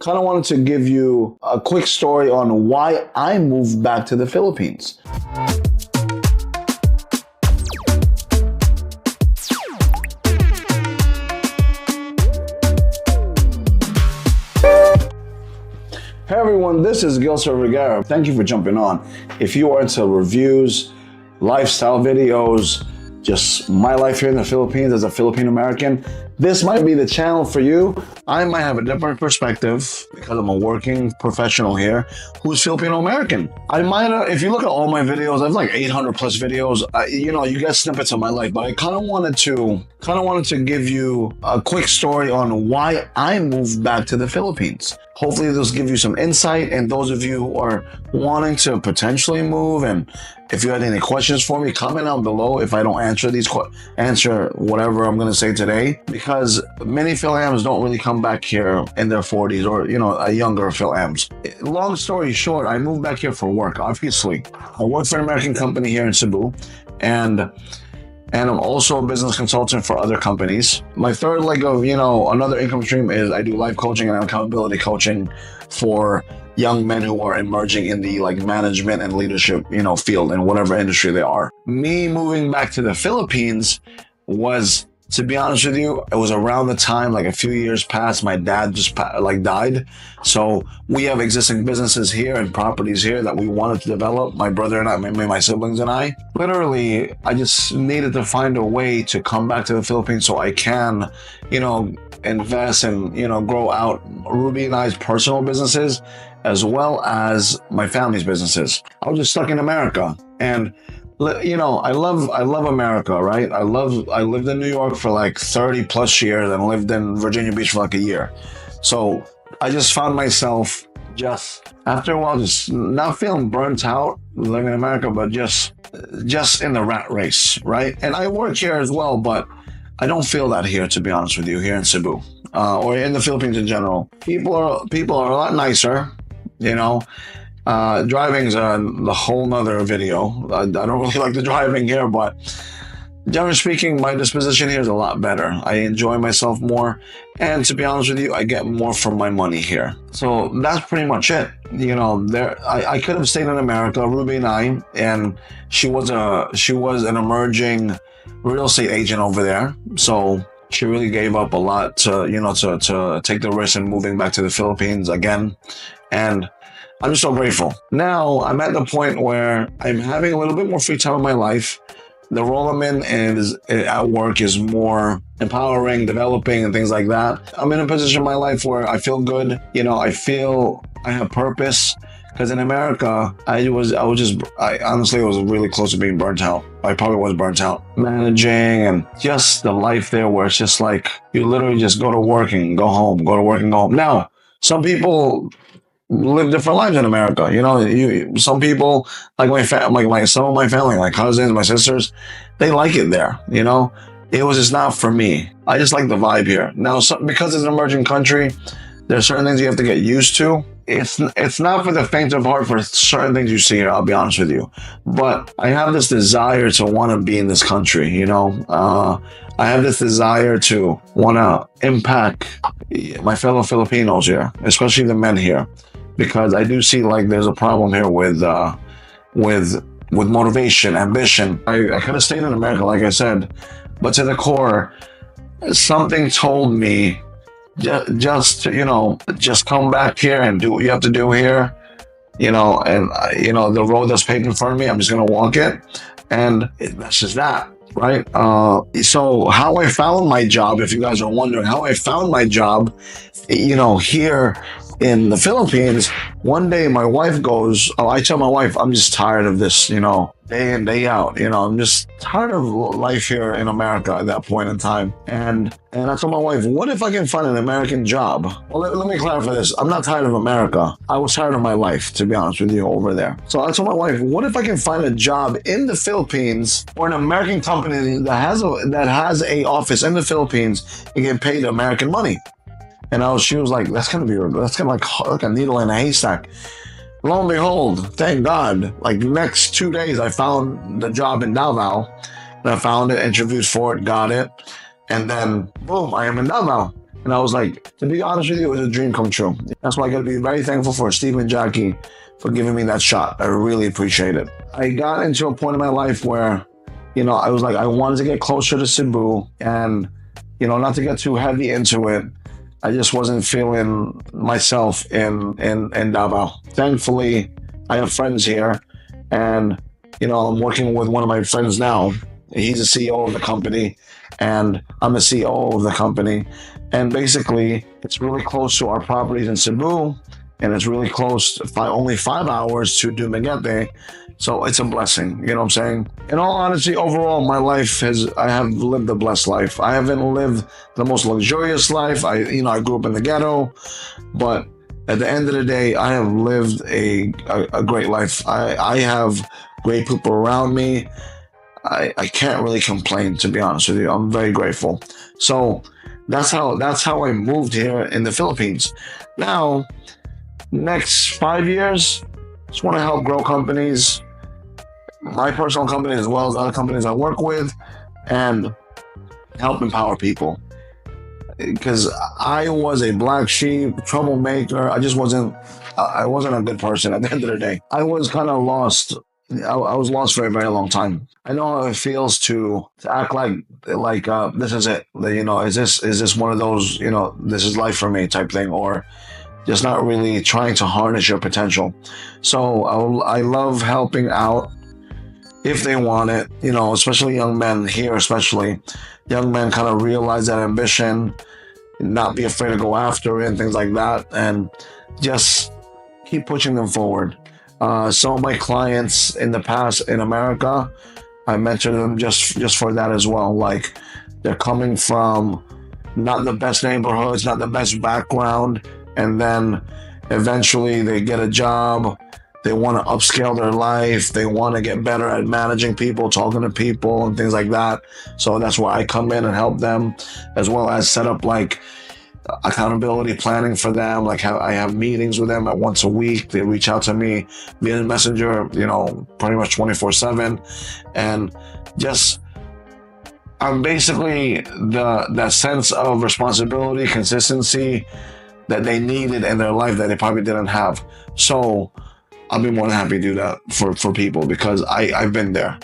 kind of wanted to give you a quick story on why I moved back to the Philippines. Hey everyone, this is Gil Rivera. Thank you for jumping on. If you are into reviews, lifestyle videos, just my life here in the Philippines as a Filipino American, this might be the channel for you. I might have a different perspective because I'm a working professional here who's Filipino American. I might, if you look at all my videos, I have like 800 plus videos. You get snippets of my life, but I kind of wanted to give you a quick story on why I moved back to the Philippines. Hopefully this will give you some insight, and those of you who are wanting to potentially move, and if you had any questions for me, comment down below if I don't answer whatever I'm going to say today, because many Fil-Ams don't really come back here in their 40s or, a younger Fil-Ams. Long story short, I moved back here for work, obviously. I work for an American company here in Cebu, and I'm also a business consultant for other companies. My third leg of, another income stream is I do life coaching and accountability coaching for young men who are emerging in the management and leadership, field in whatever industry they are. Me moving back to the Philippines was, to be honest with you, it was around the time, a few years past, my dad just died. So we have existing businesses here and properties here that we wanted to develop. My brother and I, my siblings and I. Literally, I just needed to find a way to come back to the Philippines so I can, invest and, grow out Ruby and I's personal businesses as well as my family's businesses. I was just stuck in America, and I love America, right? I lived in New York for 30 plus years and lived in Virginia Beach for a year. So I just found myself after a while, just not feeling burnt out living in America, but just in the rat race, right? And I work here as well, but I don't feel that here, to be honest with you, here in Cebu, or in the Philippines in general. People are a lot nicer, driving's the whole nother video. I don't really like the driving here, but generally speaking, my disposition here is a lot better. I enjoy myself more, and to be honest with you, I get more for my money here. So that's pretty much it. I could have stayed in America, Ruby and I, and she was an emerging real estate agent over there. So she really gave up a lot to take the risk in moving back to the Philippines again. And I'm just so grateful. Now I'm at the point where I'm having a little bit more free time in my life. The role I'm in at work is more empowering, developing, and things like that. I'm in a position in my life where I feel good. I feel I have purpose. Because in America, I honestly was really close to being burnt out. I probably was burnt out. Managing and just the life there where it's just you literally just go to work and go home, go to work and go home. Now, some people live different lives in America. Some people, some of my family, my cousins, my sisters, they like it there. It was just not for me. I just like the vibe here. Now, because it's an emerging country, there's certain things you have to get used to. It's not for the faint of heart for certain things you see here, I'll be honest with you. But I have this desire to want to be in this country, I have this desire to want to impact my fellow Filipinos here, especially the men here, because I do see there's a problem here with motivation, ambition. I could have stayed in America, like I said, but to the core, something told me just come back here and do what you have to do here, and the road that's paved in front of me, I'm just gonna walk it, and that's just that, right? So how I found my job, if you guys are wondering how I found my job, here in the Philippines, one day my wife goes, I tell my wife, I'm just tired of this, day in, day out, I'm just tired of life here in America at that point in time. And I told my wife, what if I can find an American job? Well, let me clarify this. I'm not tired of America. I was tired of my life, to be honest with you, over there. So I told my wife, what if I can find a job in the Philippines or an American company that has a office in the Philippines and get paid American money? And she was like, that's gonna be like a needle in a haystack. Lo and behold, thank God, the next 2 days, I found the job in Davao. And I found it, interviewed for it, got it. And then, boom, I am in Davao. And I was like, to be honest with you, it was a dream come true. That's why I got to be very thankful for Steve and Jackie for giving me that shot. I really appreciate it. I got into a point in my life where, I was like, I wanted to get closer to Cebu and, not to get too heavy into it. I just wasn't feeling myself in Davao. Thankfully, I have friends here, and I'm working with one of my friends now. He's the CEO of the company, and I'm the CEO of the company. And basically, it's really close to our properties in Cebu, and it's really close, only 5 hours to Dumaguete. So it's a blessing, you know what I'm saying? In all honesty, overall, my life I have lived a blessed life. I haven't lived the most luxurious life. I grew up in the ghetto, but at the end of the day, I have lived a great life. I have great people around me. I can't really complain, to be honest with you. I'm very grateful. So that's how I moved here in the Philippines. Now, next 5 years, just want to help grow companies, my personal company as well as other companies I work with, and help empower people. Because I was a black sheep, troublemaker. I wasn't a good person at the end of the day. I was kind of lost. I was lost for a very long time. I know how it feels to act like this is it. Is this one of those, this is life for me type thing, or just not really trying to harness your potential. So I love helping out if they want it, especially young men here, especially young men kind of realize that ambition, not be afraid to go after it and things like that, and just keep pushing them forward. Some of my clients in the past in America, I mentored them just for that as well. Like, they're coming from not the best neighborhoods, not the best background, and then eventually they get a job. They want to upscale their life. They want to get better at managing people, talking to people, and things like that. So that's where I come in and help them, as well as set up like accountability planning for them. Like, I have meetings with them at once a week. They reach out to me via Messenger, pretty much 24/7, and just I'm basically that sense of responsibility, consistency that they needed in their life that they probably didn't have. So I'll be more than happy to do that for people, because I've been there,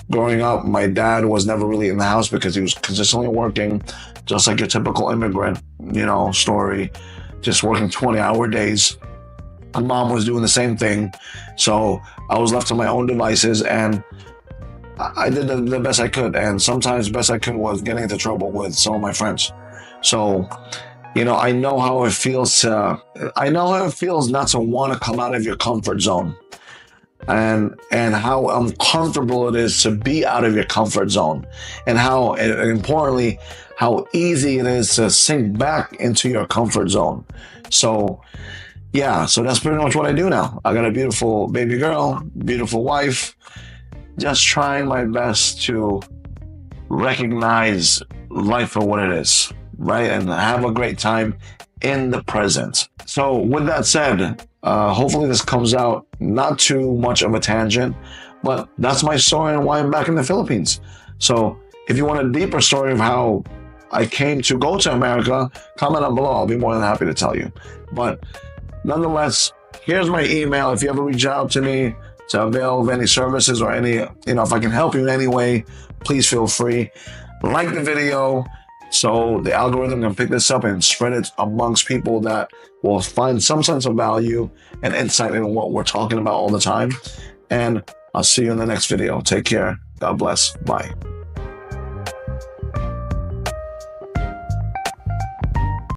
growing up, my dad was never really in the house because he was consistently working, just like your typical immigrant, story, just working 20-hour days. My mom was doing the same thing. So I was left to my own devices, and I did the best I could. And sometimes the best I could was getting into trouble with some of my friends. So I know how it feels not to want to come out of your comfort zone, and how uncomfortable it is to be out of your comfort zone, and how, importantly, how easy it is to sink back into your comfort zone. So so that's pretty much what I do now. I got a beautiful baby girl, beautiful wife, just trying my best to recognize life for what it is. Right, and have a great time in the present. So with that said, hopefully this comes out not too much of a tangent, but that's my story and why I'm back in the Philippines. So if you want a deeper story of how I came to go to America, comment down below. I'll be more than happy to tell you. But nonetheless, here's my email. If you ever reach out to me to avail of any services or any, if I can help you in any way, please feel free. Like the video, so the algorithm can pick this up and spread it amongst people that will find some sense of value and insight in what we're talking about all the time. And I'll see you in the next video. Take care. God bless. Bye.